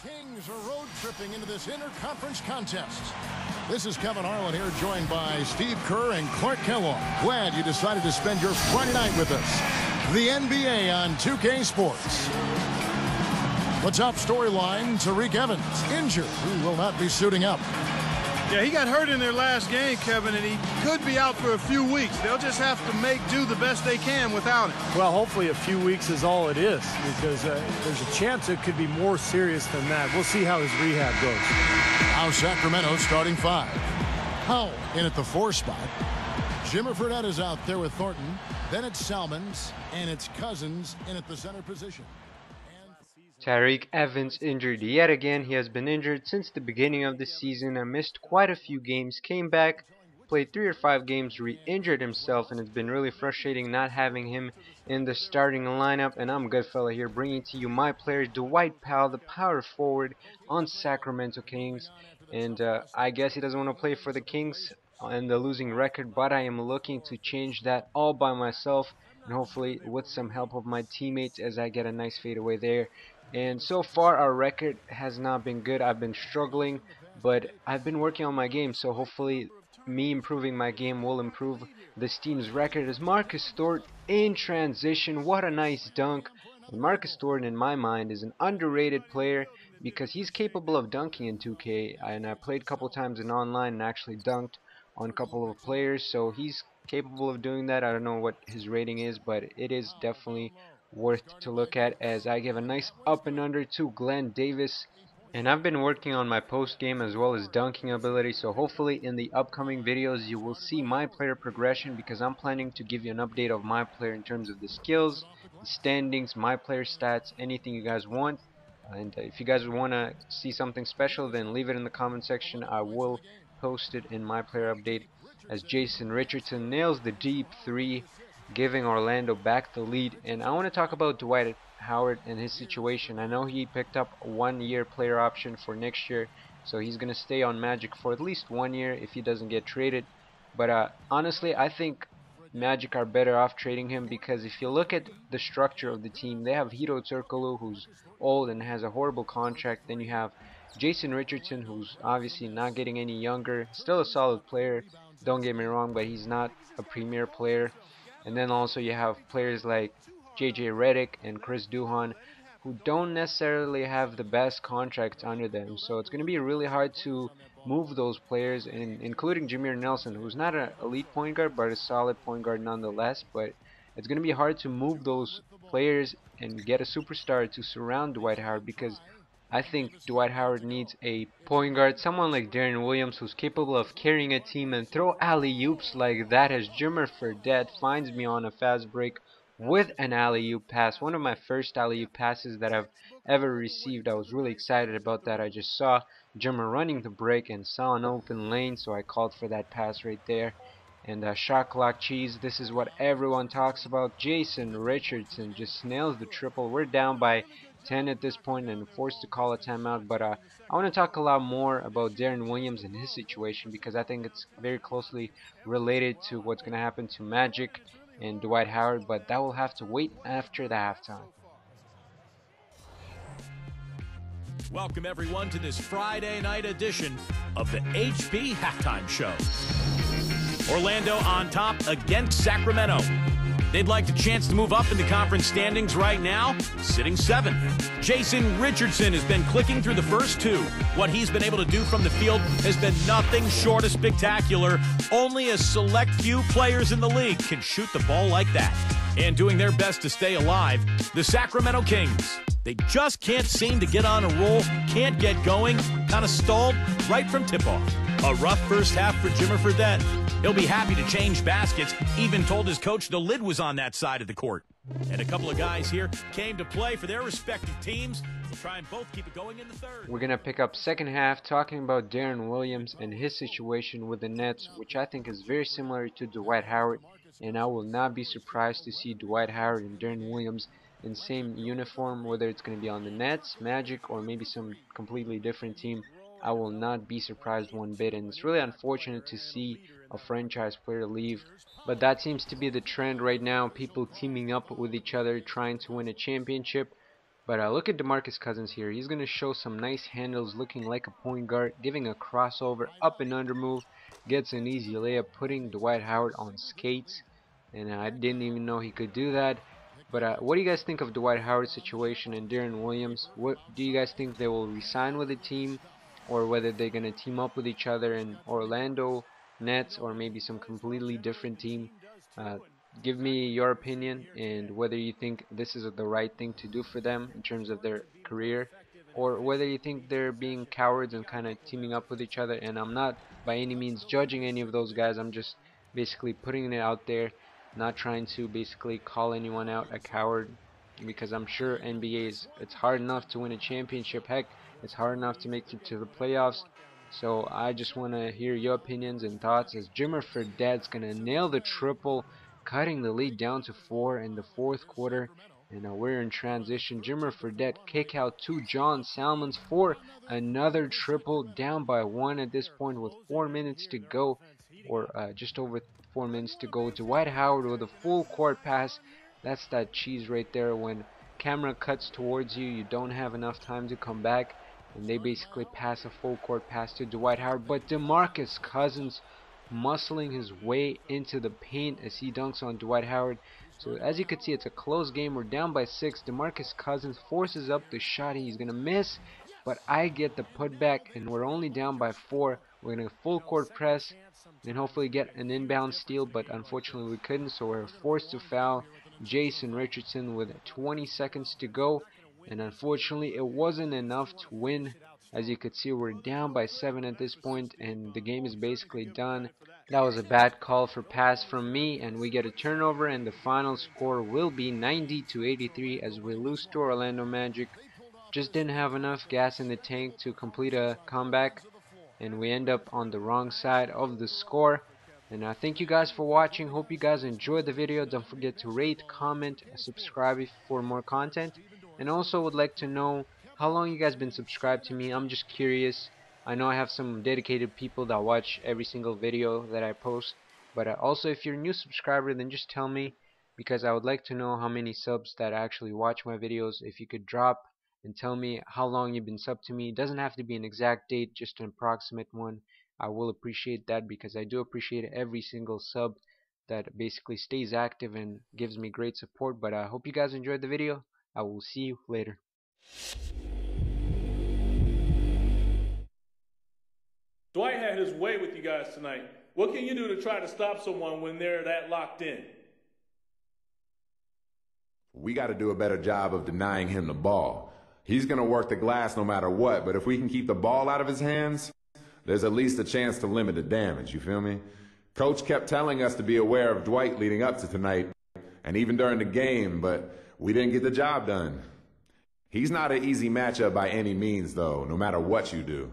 Kings are road tripping into this interconference contest. This is Kevin Harlan here, joined by Steve Kerr and Clark Kellogg. Glad you decided to spend your Friday night with us. The NBA on 2K Sports. The top storyline, Tyreke Evans, injured. He will not be suiting up. Yeah, he got hurt in their last game, Kevin, and he could be out for a few weeks. They'll just have to do the best they can without him. Well, hopefully a few weeks is all it is, because there's a chance it could be more serious than that. We'll see how his rehab goes. Now Sacramento starting five. Powell in at the 4 spot. Jimmer Fredette is out there with Thornton. Then it's Salmons, and it's Cousins in at the center position. Tyreke Evans injured yet again. He has been injured since the beginning of the season and missed quite a few games. Came back, played 3 or 5 games, re-injured himself, and it's been really frustrating not having him in the starting lineup. And I'm Goodfella here, bringing to you my player Dwight Powell, the power forward on Sacramento Kings. And I guess he doesn't want to play for the Kings and the losing record, but I am looking to change that all by myself, and hopefully with some help of my teammates as I get a nice fadeaway there. And so far our record has not been good. I've been struggling, but I've been working on my game, so hopefully me improving my game will improve this team's record. As Marcus Thornton in transition, what a nice dunk. And Marcus Thornton, in my mind, is an underrated player because he's capable of dunking in 2K, and I played a couple times in online and actually dunked on a couple of players, so he's capable of doing that. I don't know what his rating is, but it is definitely worth to look at, as I give a nice up and under to Glenn Davis. And I've been working on my post game as well as dunking ability, so hopefully in the upcoming videos you will see my player progression, because I'm planning to give you an update of my player in terms of the skills, the standings, my player stats, anything you guys want. And if you guys want to see something special, then leave it in the comment section. I will post it in my player update, as Jason Richardson nails the deep 3, giving Orlando back the lead. And I want to talk about Dwight Howard and his situation. I know he picked up a 1-year player option for next year, so he's going to stay on Magic for at least 1 year if he doesn't get traded. But honestly, I think Magic are better off trading him, because if you look at the structure of the team, they have Hedo Turkoglu, who's old and has a horrible contract. Then you have Jason Richardson, who's obviously not getting any younger, still a solid player, don't get me wrong, but he's not a premier player. And then also you have players like JJ Redick and Chris Duhon, who don't necessarily have the best contracts under them. So it's going to be really hard to move those players, and including Jameer Nelson, who's not an elite point guard but a solid point guard nonetheless. But it's going to be hard to move those players and get a superstar to surround Dwight Howard, because I think Dwight Howard needs a point guard, someone like Deron Williams, who's capable of carrying a team and throw alley-oops like that, as Jimmer Fredette finds me on a fast break with an alley-oop pass. One of my first alley-oop passes that I've ever received. I was really excited about that. I just saw Jimmer running the break and saw an open lane, so I called for that pass right there. And shot clock cheese, this is what everyone talks about. Jason Richardson just nails the triple. We're down by 10 at this point and forced to call a timeout. But I want to talk a lot more about Deron Williams and his situation, because I think it's very closely related to what's going to happen to Magic and Dwight Howard, but that will have to wait after the halftime. Welcome everyone to this Friday night edition of the HP Halftime Show. Orlando on top against Sacramento. They'd like the chance to move up in the conference standings right now, sitting 7th. Jason Richardson has been clicking through the first 2. What he's been able to do from the field has been nothing short of spectacular. Only a select few players in the league can shoot the ball like that. And doing their best to stay alive, the Sacramento Kings. They just can't seem to get on a roll, can't get going, kind of stalled right from tip-off. A rough first half for Jimmer Fredette. He'll be happy to change baskets, even told his coach the lid was on that side of the court. And a couple of guys here came to play for their respective teams. We'll try and both keep it going in the third. We're going to pick up second half talking about Deron Williams and his situation with the Nets, which I think is very similar to Dwight Howard. And I will not be surprised to see Dwight Howard and Deron Williams in same uniform, whether it's going to be on the Nets, Magic, or maybe some completely different team. I will not be surprised one bit, and it's really unfortunate to see a franchise player leave, but that seems to be the trend right now, people teaming up with each other trying to win a championship. But look at DeMarcus Cousins here. He's going to show some nice handles, looking like a point guard, giving a crossover, up and under move, gets an easy layup, putting Dwight Howard on skates. And I didn't even know he could do that. But what do you guys think of Dwight Howard's situation and Deron Williams? What do you guys think they will resign with the team, or whether they're going to team up with each other in Orlando, Nets, or maybe some completely different team? Give me your opinion and whether you think this is the right thing to do for them in terms of their career, or whether you think they're being cowards and kind of teaming up with each other. And I'm not by any means judging any of those guys. I'm just basically putting it out there, not trying to basically call anyone out a coward, because I'm sure it's hard enough to win a championship. Heck, it's hard enough to make it to the playoffs. So I just want to hear your opinions and thoughts, as Jimmer Fredette's going to nail the triple, cutting the lead down to 4 in the fourth quarter. And we're in transition. Jimmer Fredette kick out to John Salmons for another triple, down by 1 at this point with 4 minutes to go, or just over 4 minutes to go. Dwight Howard with a full court pass. That's that cheese right there. When camera cuts towards you, you don't have enough time to come back, and they basically pass a full court pass to Dwight Howard. But DeMarcus Cousins muscling his way into the paint as he dunks on Dwight Howard. So as you can see, it's a close game. We're down by 6. DeMarcus Cousins forces up the shot. He's going to miss, but I get the putback, and we're only down by 4. We're going to full court press and hopefully get an inbound steal, but unfortunately we couldn't, so we're forced to foul Jason Richardson with 20 seconds to go. And unfortunately it wasn't enough to win. As you could see, we're down by 7 at this point, and the game is basically done. That was a bad call for pass from me, and we get a turnover, and the final score will be 90-83 as we lose to Orlando Magic. Just didn't have enough gas in the tank to complete a comeback, and we end up on the wrong side of the score. And I thank you guys for watching. Hope you guys enjoyed the video. Don't forget to rate, comment, subscribe for more content. And also would like to know how long you guys been subscribed to me. I'm just curious. I know I have some dedicated people that watch every single video that I post, but also if you're a new subscriber, then just tell me, because I would like to know how many subs that actually watch my videos. If you could drop and tell me how long you've been subbed to me. It doesn't have to be an exact date, just an approximate one. I will appreciate that, because I do appreciate every single sub that basically stays active and gives me great support. But I hope you guys enjoyed the video. I will see you later. Dwight had his way with you guys tonight. What can you do to try to stop someone when they're that locked in? We got to do a better job of denying him the ball. He's going to work the glass no matter what, but if we can keep the ball out of his hands, there's at least a chance to limit the damage, you feel me? Coach kept telling us to be aware of Dwight leading up to tonight, and even during the game, but we didn't get the job done. He's not an easy matchup by any means, though, no matter what you do.